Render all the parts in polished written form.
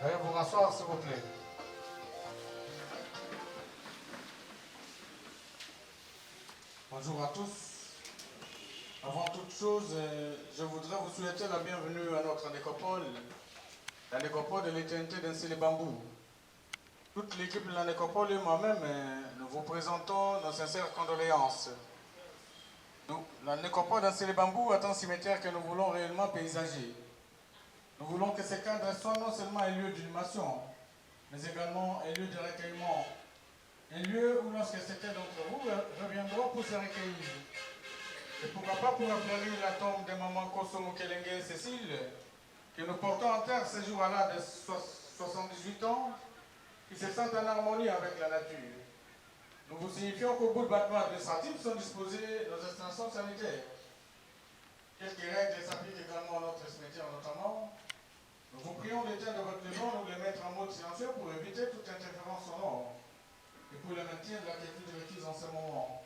Veuillez vous rasseoir, s'il vous plaît. Bonjour à tous. Avant toute chose, je voudrais vous souhaiter la bienvenue à notre nécropole, la nécropole de l'éternité d'Nsele-Bambou. Toute l'équipe de la nécropole et moi-même, nous vous présentons nos sincères condoléances. La nécropole d'Nsele-Bambou est un cimetière que nous voulons réellement paysager. Nous voulons que ces cadres soient non seulement un lieu d'inhumation, mais également un lieu de recueillement. Un lieu où lorsque certains d'entre vous reviendront pour se recueillir. Et pourquoi pas pour applaudir la tombe de maman Kosomo Kelenge Cécile, que nous portons en terre ce jour-là de 78 ans, qui se sentent en harmonie avec la nature. Nous vous signifions qu'au bout de battement administratif sont disposées nos extensions sanitaires. Quelques règles s'appliquent également à notre cimetière notamment. Nous vous prions d'éteindre votre nom, nous les mettre en mode silencieux pour éviter toute interférence sonore et pour le maintien de la quiétude requise en ce moment.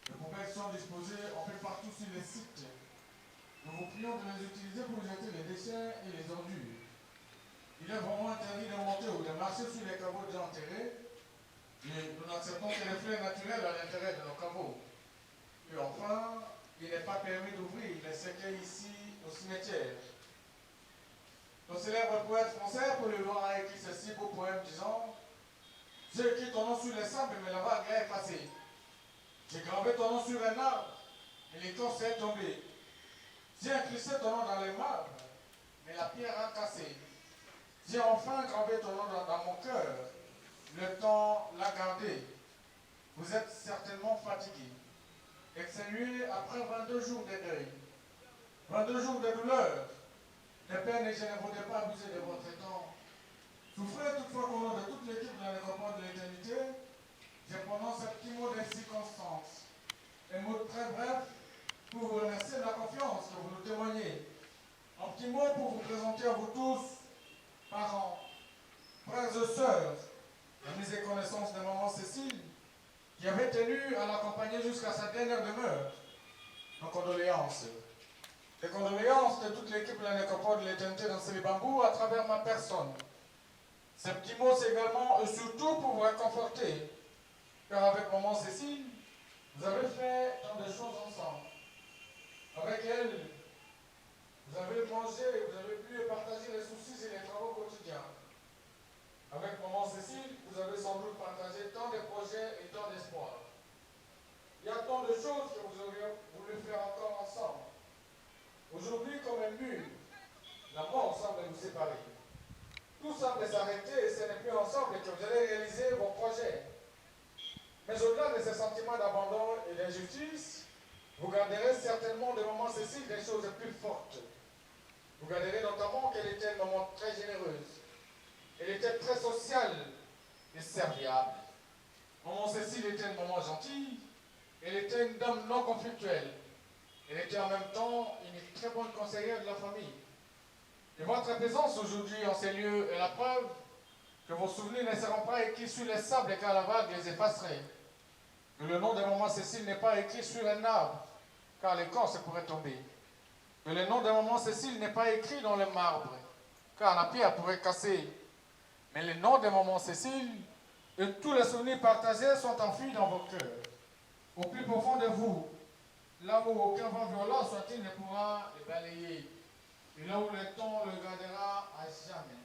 Les poubelles sont disposées un peu partout sur les sites. Nous vous prions de les utiliser pour jeter les déchets et les ordures. Il est vraiment interdit de monter ou de marcher sur les caveaux déjà enterrés. Mais nous n'acceptons que les fleurs naturelles à l'intérieur de nos caveaux. Et enfin, il n'est pas permis d'ouvrir les cercueils ici au cimetière. Nos célèbres poètes français, Paul Éluard, a écrit ce si beau poème disant: j'ai écrit ton nom sur les sables, mais la vague est effacée. J'ai gravé ton nom sur un arbre, et l'écorce est tombée. glissé ton nom dans les marbres, mais la pierre a cassé. J'ai enfin gravé ton nom dans mon cœur. Le temps l'a gardé. Vous êtes certainement fatigué, exténué après 22 jours de deuil, 22 jours de douleur, de peine, et je ne voudrais pas abuser de votre temps. Souffrez toutefois qu'au nom de toute l'équipe de la nécropole de l'éternité, je prononce un petit mot de circonstance. Un mot très bref pour vous remercier de la confiance que vous nous témoignez. Un petit mot pour vous présenter à vous tous, parents, frères et sœurs, la mise et connaissance de maman Cécile, qui avait tenu à l'accompagner jusqu'à sa dernière demeure. Nos condoléances. Les condoléances de toute l'équipe de la nécropole de l'éternité dans ces bambous à travers ma personne. Ce petit mot, c'est également et surtout pour vous réconforter, car avec maman Cécile, vous avez fait tant de choses ensemble. Avec elle, vous avez mangé, vous avez pu partager les soucis et les travaux quotidiens. Avec maman Cécile, vous avez sans doute partagé tant de projets et tant d'espoirs. Il y a tant de choses que vous auriez voulu faire encore ensemble. Aujourd'hui, comme un mur, la mort semble nous séparer. Tout semble s'arrêter et ce n'est plus ensemble que vous allez réaliser vos projets. Mais au-delà de ces sentiments d'abandon et d'injustice, vous garderez certainement de maman Cécile des choses plus fortes. Vous garderez notamment qu'elle était une maman très généreuse. Elle était très sociale et serviable. Maman Cécile était une maman gentille. Elle était une dame non conflictuelle. Elle était en même temps une très bonne conseillère de la famille. Et votre présence aujourd'hui en ces lieux est la preuve que vos souvenirs ne seront pas écrits sur les sables car la vague les effacerait. Que le nom de maman Cécile n'est pas écrit sur un arbre car l'écorce pourrait tomber. Que le nom de maman Cécile n'est pas écrit dans le marbre car la pierre pourrait casser. Mais le nom de maman Cécile et tous les souvenirs partagés sont enfuis dans vos cœurs. Au plus profond de vous, là où aucun vent violent soit-il ne pourra les balayer. Et là où le temps le gardera à jamais.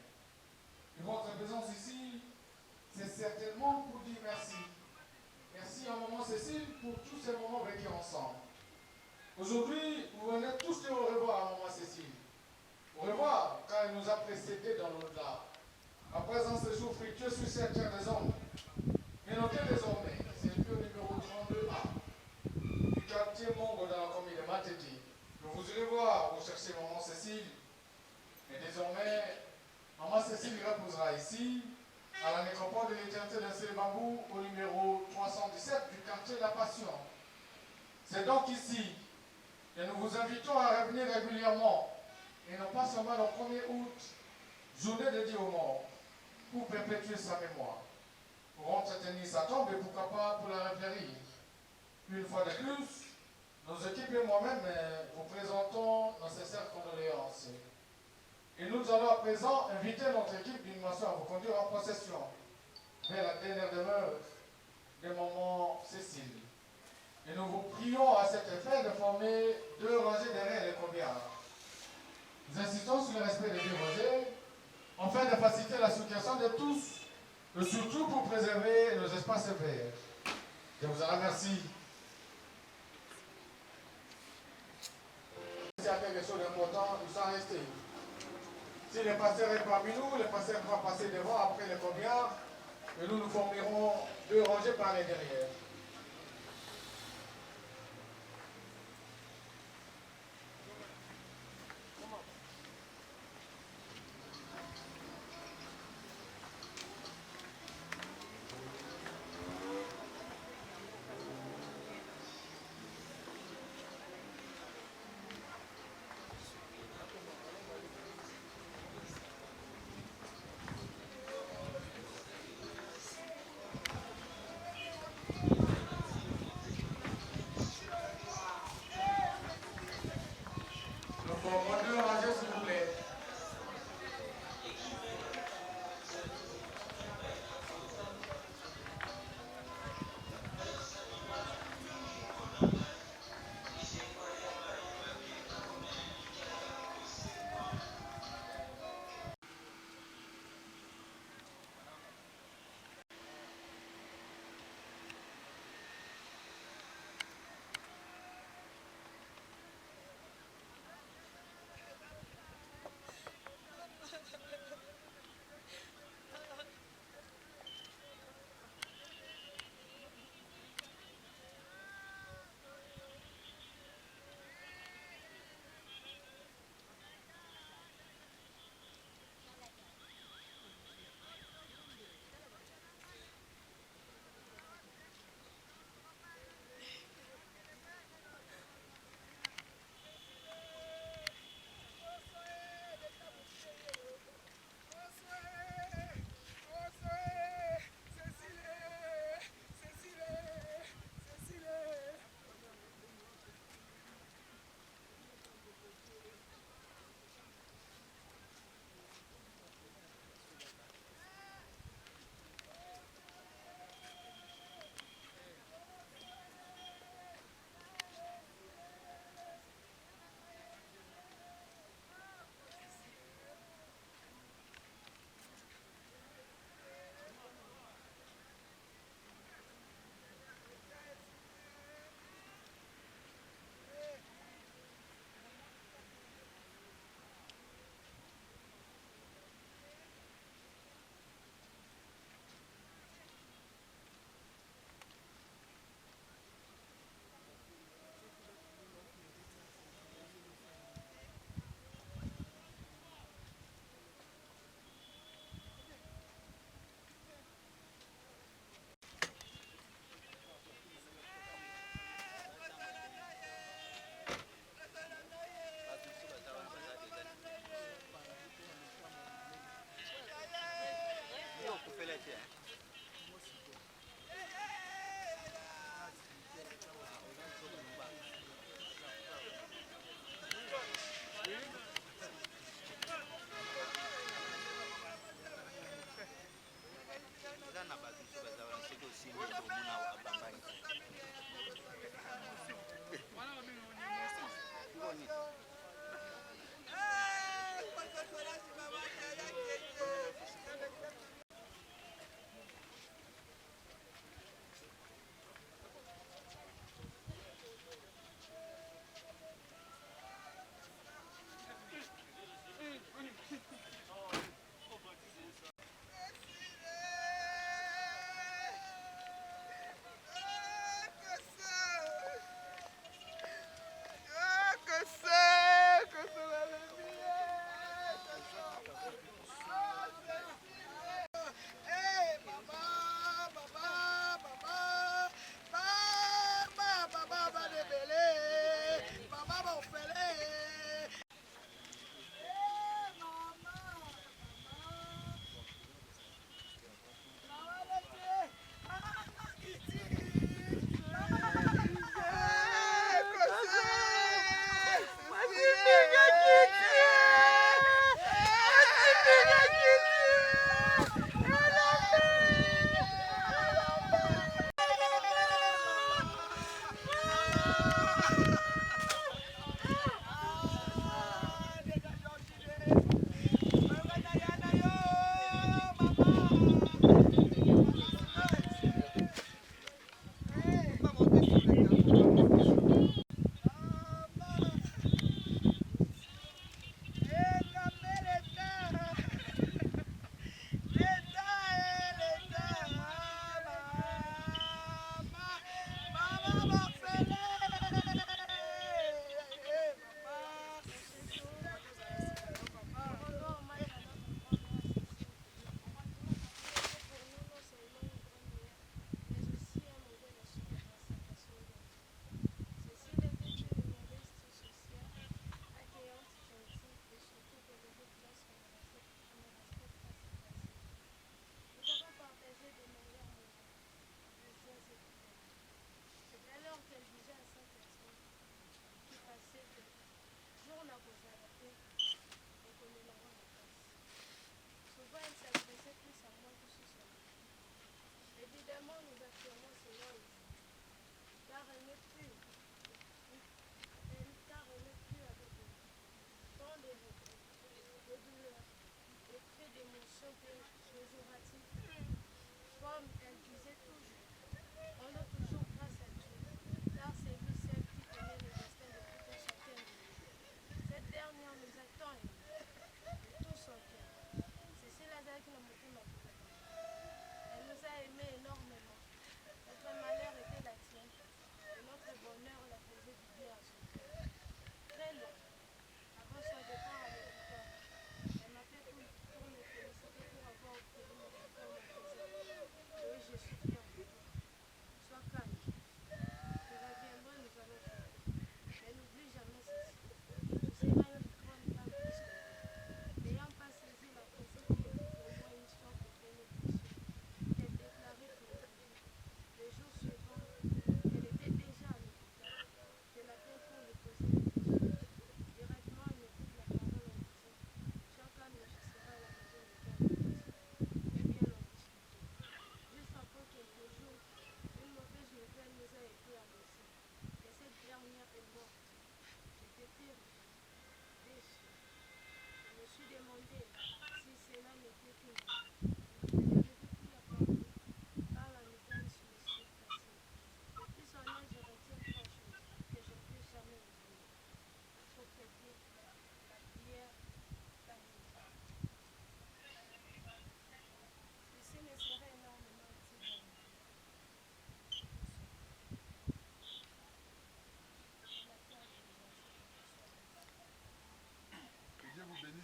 Et votre présence ici, c'est certainement pour dire merci. Merci à maman Cécile pour tous ces moments vécus ensemble. Aujourd'hui, vous venez tous dire au revoir à maman Cécile. Au revoir, car elle nous a précédés dans l'au-delà. Après un séjour fructueux sur cette terre des hommes. Mais notez désormais, c'est le numéro 32A du quartier Mongo dans la commune de Mateti. Vous irez voir, vous cherchez maman Cécile. Et désormais, maman Cécile reposera ici, à la nécropole de l'éternité d'un bambou, au numéro 317 du quartier de la Passion. C'est donc ici que nous vous invitons à revenir régulièrement, et non pas seulement le 1er août, journée dédiée aux morts, pour perpétuer sa mémoire, pour entretenir sa tombe et pourquoi pas pour la refleurir. Une fois de plus, nos équipes et moi-même vous présentons nos sincères condoléances. Et nous allons à présent inviter notre équipe d'une nation à vous conduire en procession vers la dernière demeure de maman Cécile. Et nous vous prions à cet effet de former 2 rangées derrière les corbillard. Nous insistons sur le respect des 2 rangées, afin de faciliter la circulation de tous, et surtout pour préserver nos espaces verts. Je vous en remercie. Si à quelque chose d'important, ils sont restés. Si les pasteurs est parmi nous, les pasteurs vont passer devant après les corbillard, et nous nous formerons 2 rangées par les derrière.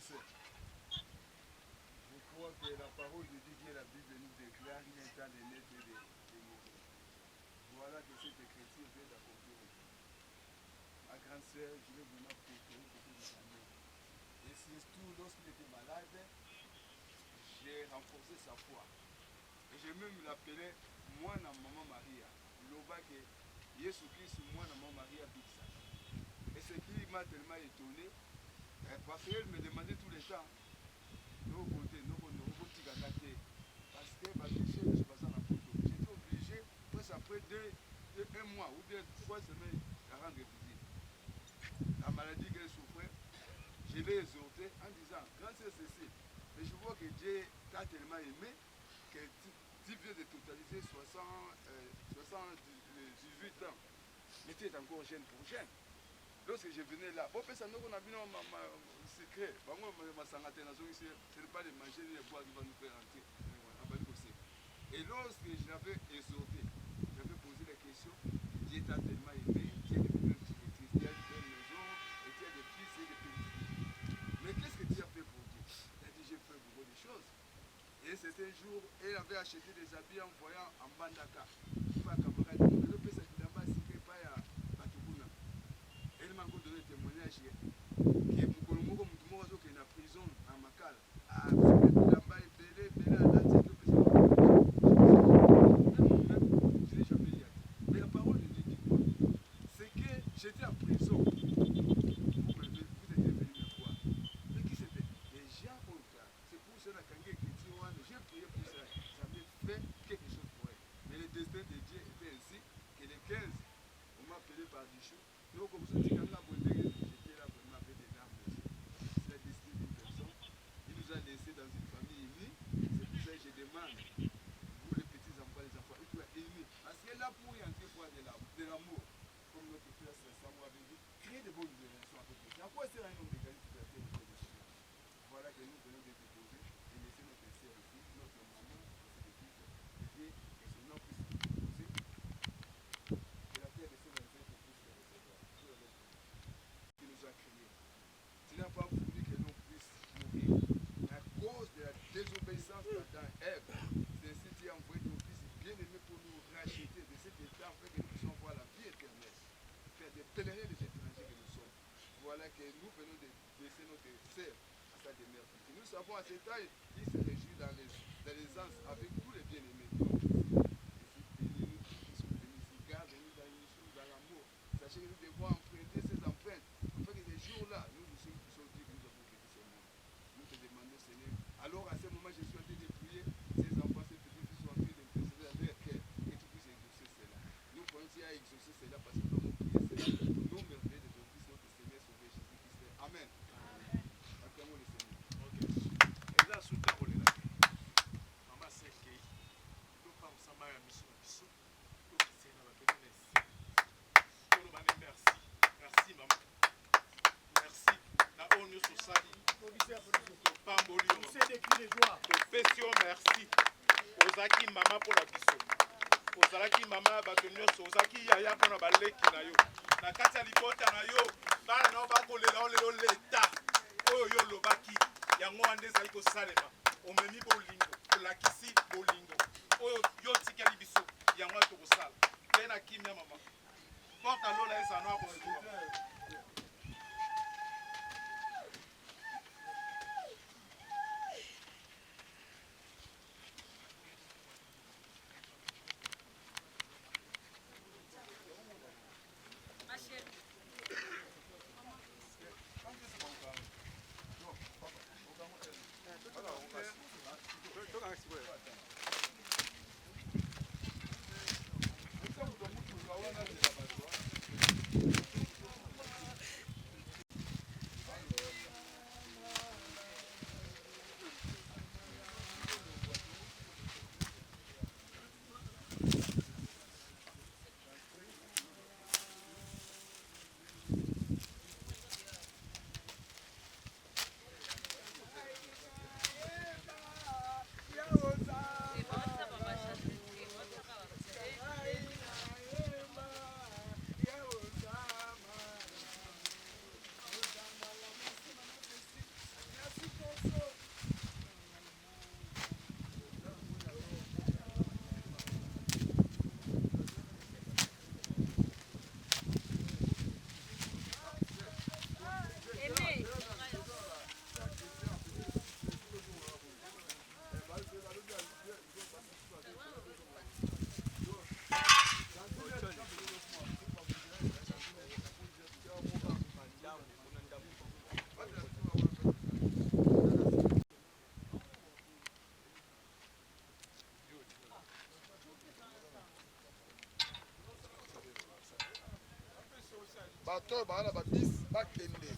sœurs, je crois que la parole de Dieu qui est la Bible nous déclare qu'il est temps de naître et de mourir. Voilà que cette écriture vient d'accomplir aujourd'hui. Ma grande sœur, je vais vraiment préférer beaucoup de années. Et surtout, lorsqu'il était malade, j'ai renforcé sa foi. Et j'ai même l'appelé moi na maman Maria. Loba que Jésus Christ, moi na maman Maria Bixa. Et ce qui m'a tellement étonné, parce qu'elle me demandait tout le temps, parce que j'étais obligé, presque après un mois ou bien 3 semaines, à rendre visite. La maladie qu'elle souffrait, je l'ai exhorté en disant, quand c'est ceci, mais je vois que Dieu t'a tellement aimé que tu viens de totaliser 78 ans. Mais tu es encore jeune pour jeune. Lorsque je venais là, bon, ça nous a vu un secret. Ce n'est pas de manger ni de boire qui va nous faire rentrer. Et lorsque je l'avais exhorté, j'avais posé la question, Dieu t'a tellement aimé, Dieu est devenu un petit maîtrise, Dieu a une maison, et tu as des fils et des petits-fils. Mais qu'est-ce que tu as fait pour Dieu? Il a dit, j'ai fait beaucoup de choses. Et c'était un jour, elle avait acheté des habits en voyant en Bandaka. Elle m'a encore donné un témoignage que Moukolomoko Moutoumoko qui est en prison à Makala a fait des lamba et belé à la tête. Je n'ai jamais dit. Mais la parole de Dieu dit quoi? C'est que j'étais en prison. Vous étiez venu me voir. Mais qui c'était? Les gens ont regardé. C'est pour cela que j'ai prié pour ça. J'avais fait quelque chose pour elle. Mais le destin de Dieu était ainsi que les 15, on m'a appelé par Dichou. Donc, comme ça, j'étais là vraiment avec des larmes aux yeux. C'est la destinée d'une personne. Il nous a laissés dans une famille unie. C'est pour ça que je demande, vous les petits enfants, les enfants, ils soient unis. Parce que là, pour y entrer, il faut de l'amour. Comme notre frère Samuel avait dit, créer de bonnes relations avec les gens. À quoi sert un homme d'égalité de la terre de Dieu? Voilà que nous venons de déposer et laisser notre sœur ici, notre maman, ainsi de suite. Et puis, que son nom puisse se déposer. Que la terre de ses ancêtres puisse le recevoir. Qui nous a créés. Tu n'as pas voulu que l'on puisse mourir. À cause de la désobéissance d'Adam et Ève, c'est ainsi que tu as envoyé ton fils bien-aimé pour nous racheter de cet état afin que nous puissions voir la vie éternelle. Faire des pèlerins des étrangers que nous sommes. Voilà que nous venons de laisser notre sœur à sa demeure. Et nous savons à cet âge, il se réjouit dans les anses avec tous les bien-aimés. Bénis-nous qui sommes venus ici. Garde-nous dans l'unité, dans l'amour. Sachez que nous devons emprunter ces empreintes. Afin que ces jours-là, nous puissions dire que nous avons quitté ce monde. Nous te demandons, Seigneur. Alors à ce moment, je suis en train de prier. Ces enfants, ces petits-fils sont en train d'intercéder à leur cœur. Que tu puisses exaucer cela. Nous pensons à exaucer cela parce que nous avons prié cela. Au nom merveilleux de ton Fils, notre Seigneur, Sauveur Jésus-Christ. Amen. Acclamons le Seigneur. Ok. Et là, sous ta rôle là. Maman, c'est que nous pas ensemble à la mission. Merci. Merci, maman. Merci. La ONU Society. Pamboli. Merci. Ozaki maman pour la biso. Ozaki maman batonyoso. Ozaki yaya pour la baleki na yo. Na kati ya libota na yo. Bana na ba kolela olelo leta. Oyo yo lobaki. Yango ande ezali ko salema. Omemi bolingo. Olakisi bolingo. Oyo yo tikeli biso. Yango to kosala. Tena kimia maman. Porte à l'eau là, ça n'a pas de bato oyo baa na babisi bakende